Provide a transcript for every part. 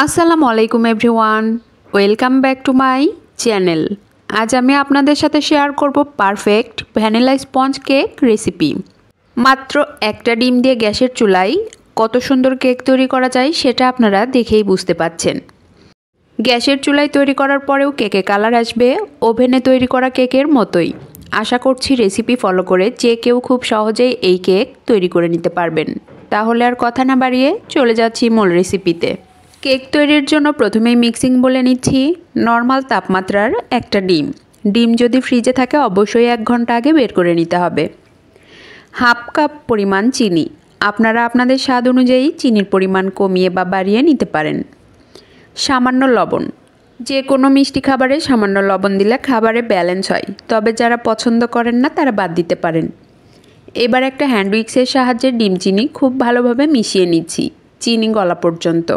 আসসালামু আলাইকুম everyone, welcome back to my channel. আজ আমি আপনাদের সাথে শেয়ার করব perfect vanilla sponge cake recipe. মাত্র একটা ডিম দিয়ে গ্যাসের চুলায় কত সুন্দর কেক তৈরি করা যায় সেটা আপনারা দেখেই বুঝতে পাচ্ছেন। গ্যাসের চুলায় তৈরি করার পরেও কেকে কালার আসবে ওভেনে তৈরি করা কেকের মতোই। আশা করছি রেসিপি ফলো করে যে কেউ খুব সহজেই এই কেক তৈরি করে নিতে পারবেন। তাহলে আর কথা না বাড়িয়ে চলে যাচ্ছি মূল রেসিপিতে। কেক তৈরির জন্য প্রথমেই মিক্সিং বলে নিচ্ছি। নর্মাল তাপমাত্রার একটা ডিম যদি ফ্রিজে থাকে অবশ্যই 1 ঘন্টা আগে বের করে নিতে হবে। হাফ কাপ পরিমাণ চিনি, আপনারা আপনাদের স্বাদ অনুযায়ী চিনির পরিমাণ কমিয়ে বা বাড়িয়ে নিতে পারেন। সামান্য লবণ, যে কোনো মিষ্টি খাবারে সামান্য লবণ দিলে খাবারে ব্যালেন্স হয়, তবে যারা পছন্দ করেন না তারা বাদ দিতে পারেন। এবার একটা হ্যান্ড উইক্সের সাহায্যে ডিম চিনি খুব ভালোভাবে মিশিয়ে নিচ্ছি চিনি গলা পর্যন্ত।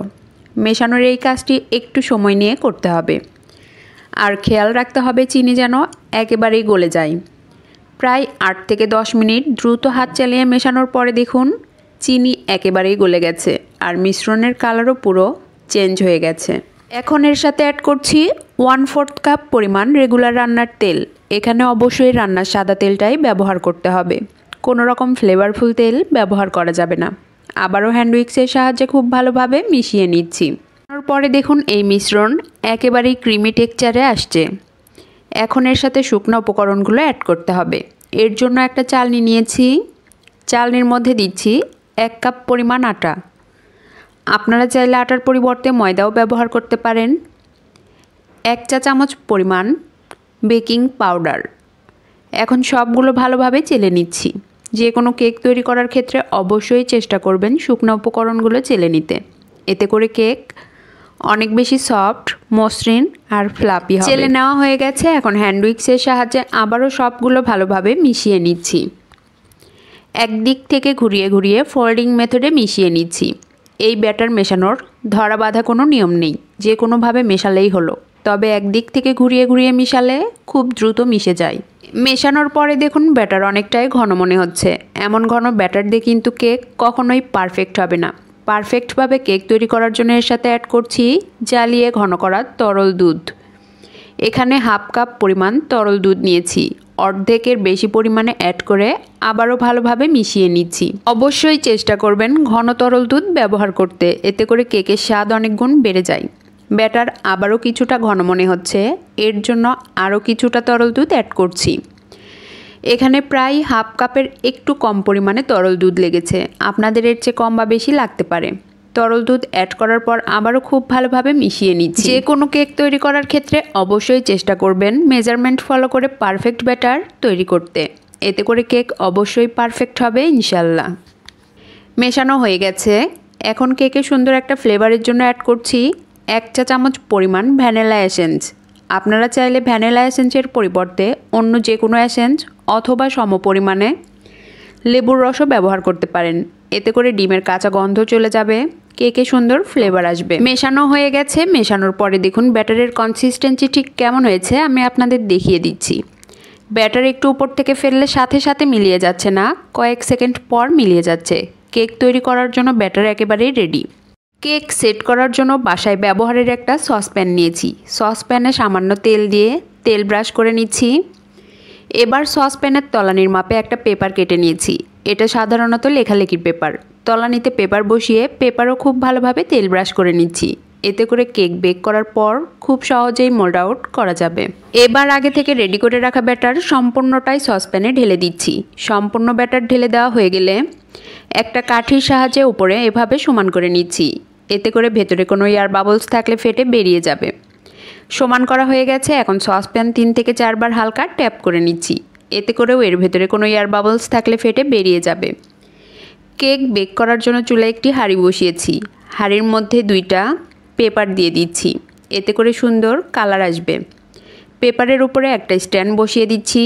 মেশানোর এই কাজটি একটু সময় নিয়ে করতে হবে, আর খেয়াল রাখতে হবে চিনি যেন একেবারেই গলে যায়। প্রায় 8 থেকে 10 মিনিট দ্রুত হাত চালিয়ে মেশানোর পরে দেখুন চিনি একেবারেই গলে গেছে আর মিশ্রণের কালারও পুরো চেঞ্জ হয়ে গেছে। এখন এর সাথে অ্যাড করছি 1/4 কাপ পরিমাণ রেগুলার রান্নার তেল। এখানে অবশ্যই রান্নার সাদা তেলটাই ব্যবহার করতে হবে, কোনো রকম ফ্লেভারফুল তেল ব্যবহার করা যাবে না। আবারও হ্যান্ড উইক্সের সাহায্যে খুব ভালোভাবে মিশিয়ে নিচ্ছি। তারপরে দেখুন এই মিশ্রণ একেবারেই ক্রিমি টেক্সচারে আসছে। এখন এর সাথে শুকনো উপকরণগুলো অ্যাড করতে হবে। এর জন্য একটা চালনি নিয়েছি, চালনির মধ্যে দিচ্ছি 1 কাপ পরিমাণ আটা। আপনারা চাইলে আটার পরিবর্তে ময়দাও ব্যবহার করতে পারেন। 1 চা চামচ পরিমাণ বেকিং পাউডার। এখন সবগুলো ভালোভাবে চেলে নিচ্ছি। যে কোনো কেক তৈরি করার ক্ষেত্রে অবশ্যই চেষ্টা করবেন শুকনো উপকরণগুলো চেলে নিতে, এতে করে কেক অনেক বেশি সফট, মসৃণ আর ফ্লাফি হবে। চেলে নেওয়া হয়ে গেছে, এখন হ্যান্ড উইক্সের সাহায্যে আবারও সবগুলো ভালোভাবে মিশিয়ে নিচ্ছি। একদিক থেকে ঘুরিয়ে ঘুরিয়ে ফোল্ডিং মেথডে মিশিয়ে নিচ্ছি। এই ব্যাটার মেশানোর ধরা বাঁধা কোনো নিয়ম নেই, যে কোনোভাবে মেশালেই হলো, তবে একদিক থেকে ঘুরিয়ে ঘুরিয়ে মিশালে খুব দ্রুত মিশে যায়। মেশানোর পরে দেখুন ব্যাটার অনেকটাই ঘন মনে হচ্ছে। এমন ঘন ব্যাটার দিয়ে কিন্তু কেক কখনোই পারফেক্ট হবে না। পারফেক্টভাবে কেক তৈরি করার জন্য এর সাথে অ্যাড করছি জ্বালিয়ে ঘন করা তরল দুধ। এখানে হাফ কাপ পরিমাণ তরল দুধ নিয়েছি, অর্ধেকের বেশি পরিমাণে অ্যাড করে আবারও ভালোভাবে মিশিয়ে নিচ্ছি। অবশ্যই চেষ্টা করবেন ঘন তরল দুধ ব্যবহার করতে, এতে করে কেকের স্বাদ অনেক গুণ বেড়ে যায়। ব্যাটার আবারও কিছুটা ঘন মনে হচ্ছে, এর জন্য আরও কিছুটা তরল দুধ অ্যাড করছি। এখানে প্রায় হাফ কাপের একটু কম পরিমাণে তরল দুধ লেগেছে, আপনাদের এর চেয়ে কম বা বেশি লাগতে পারে। তরল দুধ অ্যাড করার পর আবারও খুব ভালোভাবে মিশিয়ে নিচ্ছি। যে কোনো কেক তৈরি করার ক্ষেত্রে অবশ্যই চেষ্টা করবেন মেজারমেন্ট ফলো করে পারফেক্ট ব্যাটার তৈরি করতে, এতে করে কেক অবশ্যই পারফেক্ট হবে ইনশাল্লাহ। মেশানো হয়ে গেছে, এখন কেকে সুন্দর একটা ফ্লেভারের জন্য অ্যাড করছি 1 চা চামচ পরিমাণ ভ্যানিলা এসেন্স। আপনারা চাইলে ভ্যানিলা এসেন্সের পরিবর্তে অন্য যে কোনো এসেন্স অথবা সম পরিমাণে লেবুর রসও ব্যবহার করতে পারেন, এতে করে ডিমের কাঁচা গন্ধ চলে যাবে, কেকে সুন্দর ফ্লেভার আসবে। মেশানো হয়ে গেছে, মেশানোর পরে দেখুন ব্যাটারের কনসিস্টেন্সি ঠিক কেমন হয়েছে আমি আপনাদের দেখিয়ে দিচ্ছি। ব্যাটার একটু উপর থেকে ফেললে সাথে সাথে মিলিয়ে যাচ্ছে না, কয়েক সেকেন্ড পর মিলিয়ে যাচ্ছে। কেক তৈরি করার জন্য ব্যাটার একেবারেই রেডি। কেক সেট করার জন্য বাসায় ব্যবহারের একটা সসপ্যান নিয়েছি। সসপ্যানে সামান্য তেল দিয়ে তেল ব্রাশ করে নিচ্ছি। এবার সসপ্যানের তলানির মাপে একটা পেপার কেটে নিয়েছি। এটা সাধারণত লেখালেখির পেপার। তলানিতে পেপার বসিয়ে পেপারও খুব ভালোভাবে তেল ব্রাশ করে নিচ্ছি, এতে করে কেক বেক করার পর খুব সহজেই মোল্ড আউট করা যাবে। এবার আগে থেকে রেডি করে রাখা ব্যাটার সম্পূর্ণটাই সসপ্যানে ঢেলে দিচ্ছি। সম্পূর্ণ ব্যাটার ঢেলে দেওয়া হয়ে গেলে একটা কাঠির সাহায্যে উপরে এভাবে সমান করে নিচ্ছি, এতে করে ভেতরে কোনো এয়ার বাবলস থাকলে ফেটে বেরিয়ে যাবে। সমান করা হয়ে গেছে, এখন সসপ্যান 3 থেকে 4 বার হালকা ট্যাপ করে নিচ্ছি, এতে করেও এর ভেতরে কোনো এয়ার বাবলস থাকলে ফেটে বেরিয়ে যাবে। কেক বেক করার জন্য চুলায় একটি হাঁড়ি বসিয়েছি। হাঁড়ির মধ্যে 2টা পেপার দিয়ে দিচ্ছি, এতে করে সুন্দর কালার আসবে। পেপারের উপরে একটা স্ট্যান্ড বসিয়ে দিচ্ছি।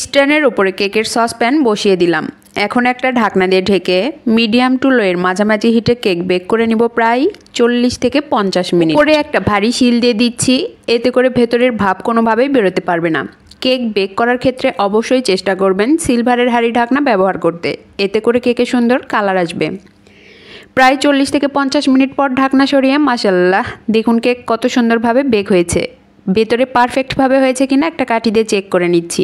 স্ট্যান্ডের উপরে কেকের সসপ্যান বসিয়ে দিলাম। এখন একটা ঢাকনা দিয়ে ঢেকে মিডিয়াম টু লো এর মাঝামাঝি হিটে কেক বেক করে নিব প্রায় 40 থেকে 50 মিনিট। পরে একটা ভারী শিল দিয়ে দিচ্ছি, এতে করে ভেতরের ভাপ কোনোভাবেই বেরোতে পারবে না। কেক বেক করার ক্ষেত্রে অবশ্যই চেষ্টা করবেন সিলভারের হাঁড়ি ঢাকনা ব্যবহার করতে, এতে করে কেকে সুন্দর কালার আসবে। প্রায় 40 থেকে 50 মিনিট পর ঢাকনা সরিয়ে মাশাআল্লাহ দেখুন কেক কত সুন্দরভাবে বেক হয়েছে। ভেতরে পারফেক্টভাবে হয়েছে কিনা একটা কাঠি দিয়ে চেক করে নিচ্ছি।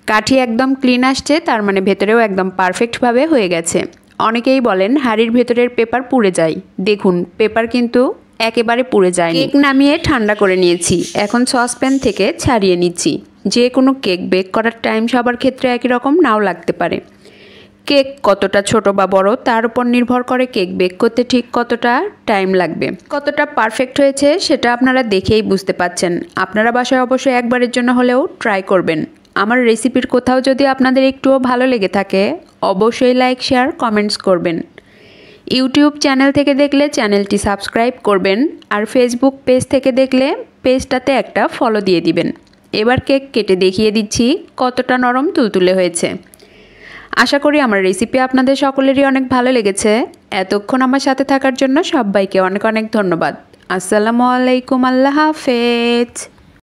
কাঠি একদম ক্লিন আসছে, তার মানে ভেতরেও একদম পারফেক্টভাবে হয়ে গেছে। অনেকেই বলেন হাঁড়ির ভেতরের পেপার পুড়ে যায়, দেখুন পেপার কিন্তু একেবারে পুড়ে যায়নি। কেক নামিয়ে ঠান্ডা করে নিয়েছি, এখন সসপ্যান থেকে ছাড়িয়ে নিচ্ছি। যে কোনো কেক বেক করার টাইম সবার ক্ষেত্রে একই রকম নাও লাগতে পারে। কেক কতটা ছোট বা বড় তার উপর নির্ভর করে কেক বেক করতে ঠিক কতটা টাইম লাগবে। কতটা পারফেক্ট হয়েছে সেটা আপনারা দেখেই বুঝতে পাচ্ছেন। আপনারা বাসায় অবশ্যই একবারের জন্য হলেও ট্রাই করবেন। আমার রেসিপির কোথাও যদি আপনাদের একটুও ভালো লেগে থাকে অবশ্যই লাইক, শেয়ার, কমেন্টস করবেন। ইউটিউব চ্যানেল থেকে দেখলে চ্যানেলটি সাবস্ক্রাইব করবেন, আর ফেসবুক পেজ থেকে দেখলে পেজটাতে একটা ফলো দিয়ে দিবেন। এবার কেক কেটে দেখিয়ে দিচ্ছি কতটা নরম তুলতুলে হয়েছে। আশা করি আমার রেসিপি আপনাদের সকলেরই অনেক ভালো লেগেছে। এতক্ষণ আমার সাথে থাকার জন্য সবাইকে অনেক অনেক ধন্যবাদ। আসসালামু আলাইকুম, আল্লাহ হাফেজ।